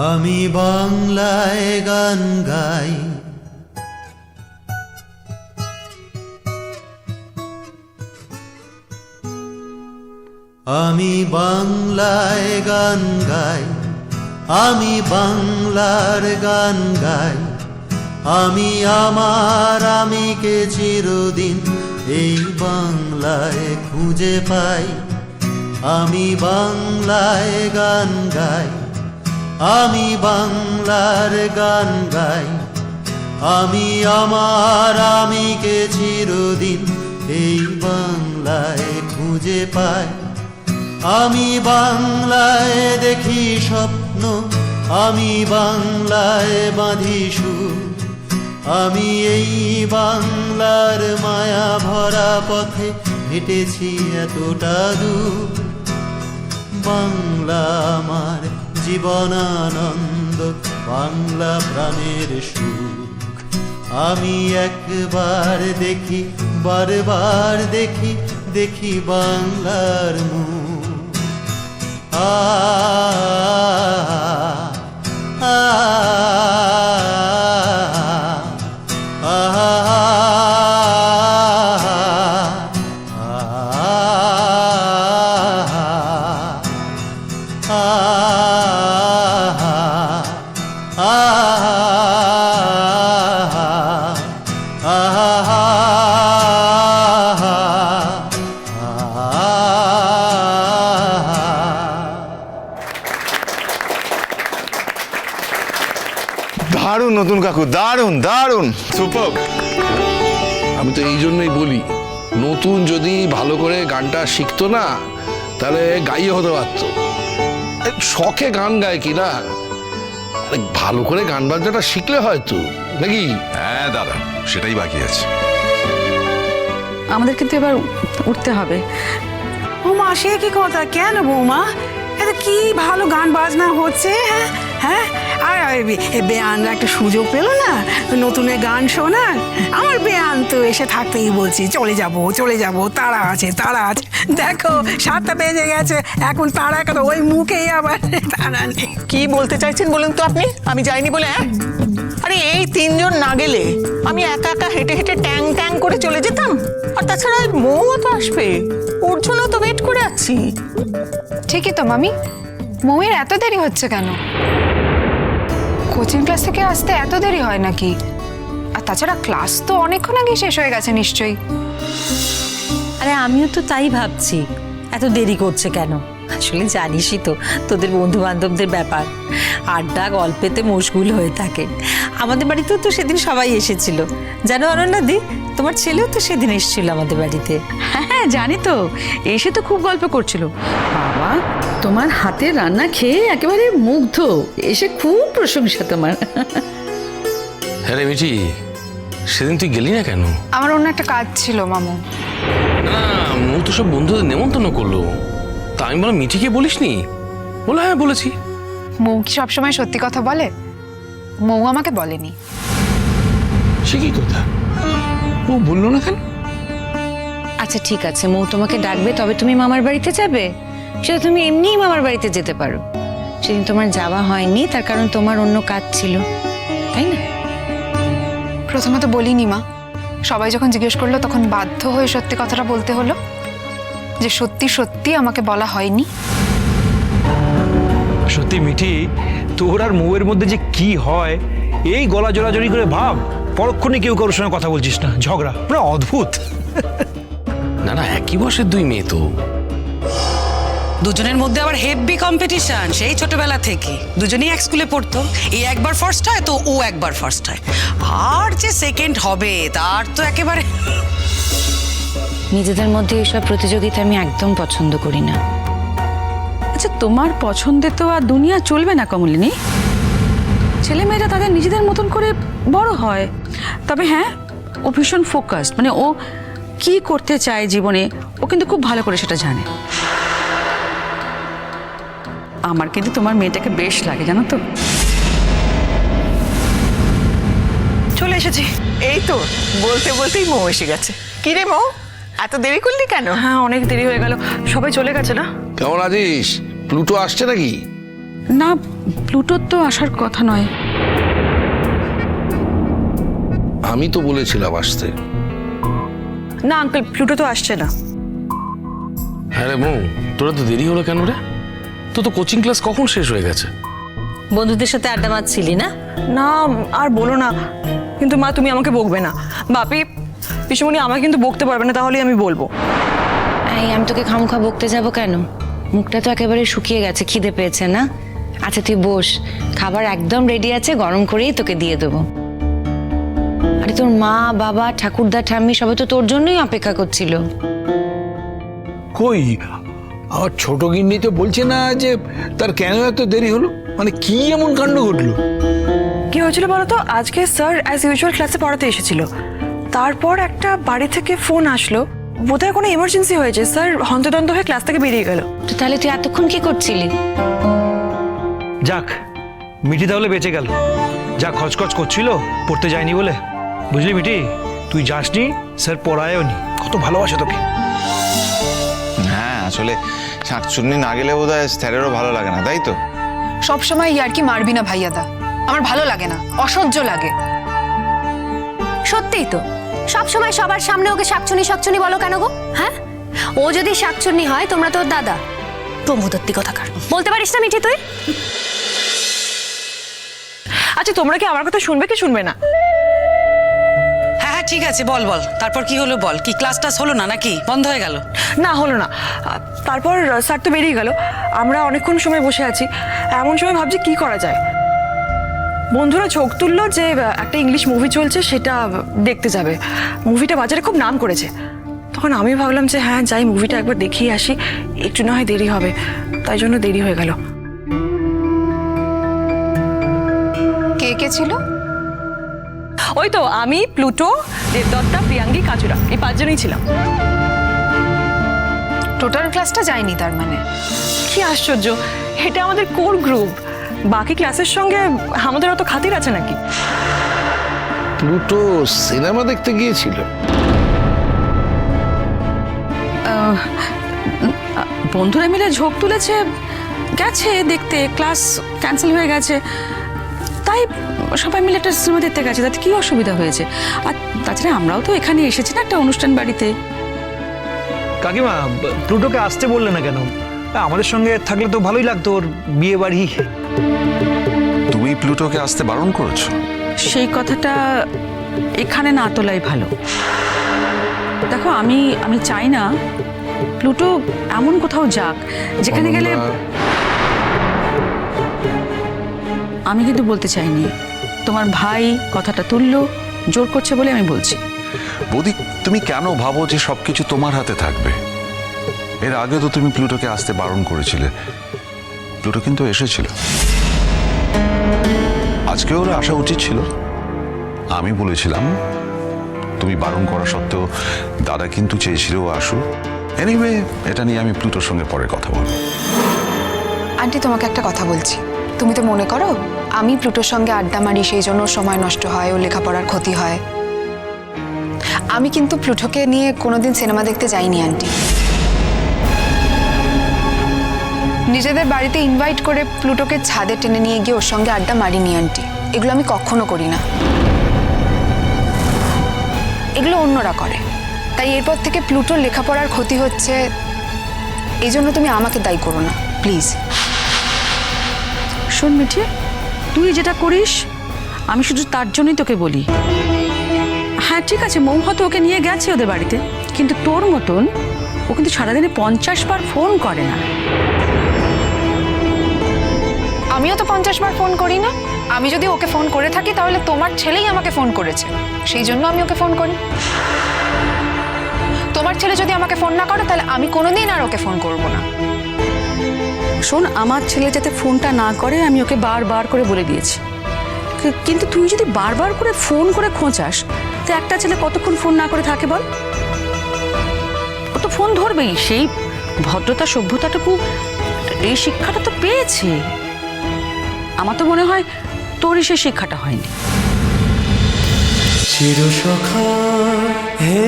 আমি বাংলায় গান গাই, আমি বাংলায় গান গাই, আমি বাংলার গান গাই। আমি আমার আমিকে চিরদিন এই বাংলায় খুঁজে পাই। আমি বাংলায় গান গাই, আমি বাংলার গান গাই। আমি আমার আমিকে চিরদিন এই বাংলায় খুঁজে পাই। আমি বাংলায় দেখি স্বপ্ন, আমি বাংলায় বাঁধি সুর। আমি এই বাংলার মায়া ভরা পথে হেঁটেছি এতটা দূর। বাংলা আমার জীবনানন্দ, বাংলা প্রাণের সুখ। আমি একবার দেখি, বারবার দেখি, দেখি বাংলার মুখ। আ আ দারুণ নতুন কাকু, দারুণ দারুণ, সুপার। আমি তো এই জন্যই বলি, নতুন যদি ভালো করে গানটা শিখতো না তাহলে গাইয়ে হতে পারতো। শখে গান গায় কিনা, ভালো করে গান বাজনাটা শিখলে হয়তো, নাকি? হ্যাঁ দাদা, সেটাই বাকি আছে। আমাদের কিন্তু এবার উঠতে হবে। বৌমা, সে কি কথা? কেন বৌমা, এত কি ভালো গান বাজনা হচ্ছে। হ্যাঁ হ্যাঁ, আর বেয়ানরা একটা সুযোগ পেল না নতুনের গান শোনার। আমার বেয়ান তো এসে থাকতেই বলছি চলে যাব, তাড়া আছে তাড়া আছে। দেখো 7টা বেজে গেছে, এখন তাড়া কেন? ওই মুখেই আবার তাড়া নেই। কি বলতে চাইছেন বলুন তো আপনি? আমি যাইনি বলে? আরে এই 3 জন না গেলে আমি একা একা হেঁটে হেঁটে ট্যাং ট্যাং করে চলে যেতাম। আর তাছাড়া মৌ তো আসবে, ওর জন্য তো ওয়েট করে আছি। ঠিকই তো মামি, মৌয়ের এত দেরি হচ্ছে কেন? কোচিং ক্লাস থেকে আসতে এত দেরি হয় নাকি? আর তাছাড়া ক্লাস তো অনেকক্ষণ আগে শেষ হয়ে গেছে নিশ্চয়ই। আরে আমিও তো তাই ভাবছি, এত দেরি করছে কেন। আসলে জানিসই তো তোদের বন্ধু বান্ধবদের ব্যাপার, আড্ডা গল্পেতে মশগুল হয়ে থাকে। আমাদের বাড়িতেও তো সেদিন সবাই এসেছিল, জানো অনন্যা দি, তোমার ছেলেও তো সেদিন এসেছিল আমাদের বাড়িতে। হ্যাঁ জানি তো, এসে তো খুব গল্প করছিল। বাবা, তোমার হাতের রান্না খেয়ে একেবারে মুগ্ধ, এসে খুব প্রশংসা তোমার। হ্যাঁ রে মিঠি, সেদিন তুই গেলি না কেন? আমার অন্য একটা কাজ ছিল মামু। না, মৌ তো সব বন্ধুদের নেমন্তন্ন করলো, তা আমি বললাম মিঠিকে বলিসনি? বলে হ্যাঁ বলেছি। মৌ কি সবসময় সত্যি কথা বলে? মৌ আমাকে বলেনি। সে কি কথা? ও বললো না কেন? আচ্ছা ঠিক আছে, মৌ তোমাকে ডাকবে তবে তুমি মামার বাড়িতে যাবে, সেটা তুমি এমনিই মামার বাড়িতে যেতে পারো। সেদিন তোমার যাওয়া হয়নি, তার কারণ তোমার অন্য কাজ ছিল, তাই না? প্রথমে তো বলিনি মা, সবাই যখন জিজ্ঞেস করলো তখন বাধ্য হয়ে সত্যি কথাটা বলতে হলো, যে সত্যি সত্যি আমাকে বলা হয়নি। সত্যি মিঠি, তোর আর মৌয়ের মধ্যে যে কি হয়, এই গলা জড়াজড়ি করে ভাব, পরক্ষণে কেউ কারোর সঙ্গে কথা বলছিস না, ঝগড়া, পুরো অদ্ভুত। না না, একই বয়সের দুই মেয়ে তো। দুজনের মধ্যে আবার হেভি কম্পিটিশন সেই ছোটবেলা থেকে। দুজনেই এক স্কুলে পড়তো, এই একবার ফার্স্ট হয় তো ও একবার ফার্স্ট হয়, আর যে সেকেন্ড হবে তার তো একেবারে। নিজেদের মধ্যে এইসব প্রতিযোগিতা আমি একদম পছন্দ করি না। আচ্ছা, তোমার পছন্দে তো আর দুনিয়া চলবে না কমলিনী। ছেলেমেয়েরা তাদের নিজেদের মতন করে বড় হয়। তবে হ্যাঁ, ও ভীষণ ফোকাসড, মানে ও কি করতে চায় জীবনে ও কিন্তু খুব ভালো করে সেটা জানে। আমার কিন্তু তোমার মেয়েটাকে বেশ লাগে, জানো তো। চলে এসেছি, এই তো বলতে বলতেই মৌ এসে গেছে। কি রে মৌ, এত দেরি করলি কেন? হ্যাঁ, অনেক দেরি হয়ে গেল, সবাই চলে গেছে না। কেমন আছিস? প্লুটো আসছে নাকি? না, প্লুটোর তো আসার কথা নয়। আমি তো বলেছিলাম আসতে। না আঙ্কেল, প্লুটো তো আসছে না। হ্যাঁ রে মৌ, তোরা তো দেরি হলো কেন রে? তো তো কোচিং ক্লাস কখন শেষ হয়ে গেছে? বন্ধুদের সাথে আড্ডা মারছিলি না? না আর বলো না, কিন্তু মা তুমি আমাকে বকবে না। বাপি পিসুমণি আমাকে কিন্তু বকতে পারবে না, তাহলেই আমি বলবো। এই আমি তোকে খামখা বকতে যাব কেন? মুখটা তো একেবারে শুকিয়ে গেছে, খিদে পেয়েছে না? আচ্ছা তুই বস, খাবার একদম রেডি আছে, গরম করেই তোকে দিয়ে দেবো। আরে তোর মা বাবা ঠাকুরদা ঠাম্মি সবাই তো তোর জন্যই অপেক্ষা করছিল। কই আমার ছোট গিন্নি তো বলছে না যে তার কেন এত দেরি হলো, মানে কি এমন কাণ্ড ঘটলো? কি হয়েছিল বলো তো? আজকে স্যার অ্যাজ ইউজুয়াল ক্লাসে পড়াতে এসেছিল, তারপর একটা বাড়ি থেকে ফোন আসলো, বোধহয় কোনো এমার্জেন্সি হয়েছে, স্যার হন্তদন্ত হয়ে ক্লাস থেকে বেরিয়ে গেল। তো তাহলে তুই এতক্ষণ কি করছিলি? যাক, মিঠি তাহলে বেঁচে গেল। যা খচখচ করছিল পড়তে যায়নি বলে। বুঝলি মিঠি, তুই যাসনি, স্যার পড়ায়ও নি, কত ভালোবাসে তোকে। হ্যাঁ, আসলে শাকচুন্নি না গেলে বোধহয় স্যারেরও ভালো লাগে না, তাই তো? সবসময় ইয়ার কি মারবি না ভাইয়াদা, আমার ভালো লাগে না, অসহ্য লাগে। সত্যিই তো, সব সময় সবার সামনে ওকে শাকচুনি শাকচুনি বলো কেন গো? হ্যাঁ, ও যদি শাকচুনি হয় তোমরা তোর দাদা প্রমোদত্তি কথাকার বলতে পারিস না মিঠি তুই? আচ্ছা তোমরা কি আমার কথা শুনবে কি শুনবে না? হ্যাঁ হ্যাঁ ঠিক আছে, বল বল, তারপর কি হলো বল। কি ক্লাস টাস হলো না নাকি বন্ধ হয়ে গেল? না হলো না। তারপর স্যার তো বেরিয়ে গেল, আমরা অনেকক্ষণ সময় বসে আছি, এমন সময় ভাবছি কি করা যায়। বন্ধুরা ঝোঁক তুললো যে একটা ইংলিশ মুভি চলছে, সেটা দেখতে যাবে। মুভিটা বাজারে খুব নাম করেছে। তখন আমি ভাবলাম যে হ্যাঁ যাই, মুভিটা একবার দেখিয়ে আসি, একটু না হয় দেরি হবে, তাই জন্য দেরি হয়ে গেল। কে কে ছিল? ওই তো আমি, প্লুটো, দেবদত্তা, প্রিয়াঙ্গী, কাজুরা, এই 5 জনই ছিলাম। টোটাল ক্লাসটা যায়নি তার মানে? কি আশ্চর্য, এটা আমাদের কোর গ্রুপ, বাকি ক্লাসের সঙ্গে আমাদের অত খাতির আছে নাকি? প্লুটো সিনেমা দেখতে গিয়েছিল। বন্ধুরা মিলে ঝোঁক তুলেছে, গেছে দেখতে, ক্লাস ক্যান্সেল হয়ে গেছে, তাই সবাই মিলে একটা সিনেমা দেখতে গেছে, তাতে কি অসুবিধা হয়েছে? আর তাছাড়া আমরাও তো এখানে এসেছি না একটা অনুষ্ঠান বাড়িতে। কাকিমা, প্লুটোকে আসতে বললে না কেন? আমাদের সঙ্গে থাকলে তো ভালোই লাগতো, ওর বিয়ে বাড়ি। তুমি প্লুটোকে আসতে বারণ করেছো? সেই কথাটা এখানে না তোলাই ভালো। দেখো, আমি চাই না প্লুটো এমন কোথাও যাক যেখানে গেলে। আমি কিন্তু বলতে চাইনি, তোমার ভাই কথাটা তুললো, জোর করছে বলে আমি বলছি। বৌদি, তুমি কেন ভাবো যে সবকিছু তোমার হাতে থাকবে? এর আগে তো তুমি প্লুটোকে আসতে বারণ করেছিলে, প্লুটো কিন্তু এসেছিল। আজকে ওর আসা উচিত ছিল। আমি বলেছিলাম, তুমি বারণ করা সত্ত্বেও দাদা কিন্তু চেয়েছিল ও আসুক। এনিওয়ে, এটা নিয়ে আমি প্লুটোর সঙ্গে পরে কথা বলবো। আন্টি তোমাকে একটা কথা বলছি, তুমি তো মনে করো আমি প্লুটোর সঙ্গে আড্ডা মারি, সেই জন্য সময় নষ্ট হয়, ও লেখাপড়ার ক্ষতি হয়। আমি কিন্তু প্লুটোকে নিয়ে কোনোদিন সিনেমা দেখতে যাইনি আন্টি। নিজেদের বাড়িতে ইনভাইট করে প্লুটোকে ছাদে টেনে নিয়ে গিয়ে ওর সঙ্গে আড্ডা মারিনি আন্টি, এগুলো আমি কখনো করি না, এগুলো অন্যরা করে। তাই এরপর থেকে প্লুটোর লেখাপড়ার ক্ষতি হচ্ছে, এই জন্য তুমি আমাকে দায়ী করো না প্লিজ। শোন মিঠি, তুই যেটা করিস আমি শুধু তার জন্যই তোকে বলি। হ্যাঁ ঠিক আছে, মৌ হয়তো ওকে নিয়ে গেছে ওদের বাড়িতে, কিন্তু তোর মতন ও কিন্তু সারাদিনে 50 বার ফোন করে না। আমিও তো 50 বার ফোন করি না। আমি যদি ওকে ফোন করে থাকি তাহলে তোমার ছেলেই আমাকে ফোন করেছে, সেই জন্য আমি ওকে ফোন করি। তোমার ছেলে যদি আমাকে ফোন না করে তাহলে আমি কোনোদিন আর ওকে ফোন করব না। শোন, আমার ছেলে যাতে ফোনটা না করে আমি ওকে বারবার করে বলে দিয়েছি, কিন্তু তুই যদি বারবার করে ফোন করে খোঁচাস তো একটা ছেলে কতক্ষণ ফোন না করে থাকে বল? ও তো ফোন ধরবেই। সেই ভদ্রতা সভ্যতাটুকু, এই শিক্ষাটা তো পেয়েছে। আমার তো মনে হয় তোরই সে শিক্ষাটা হয়নি। চিরসখা হে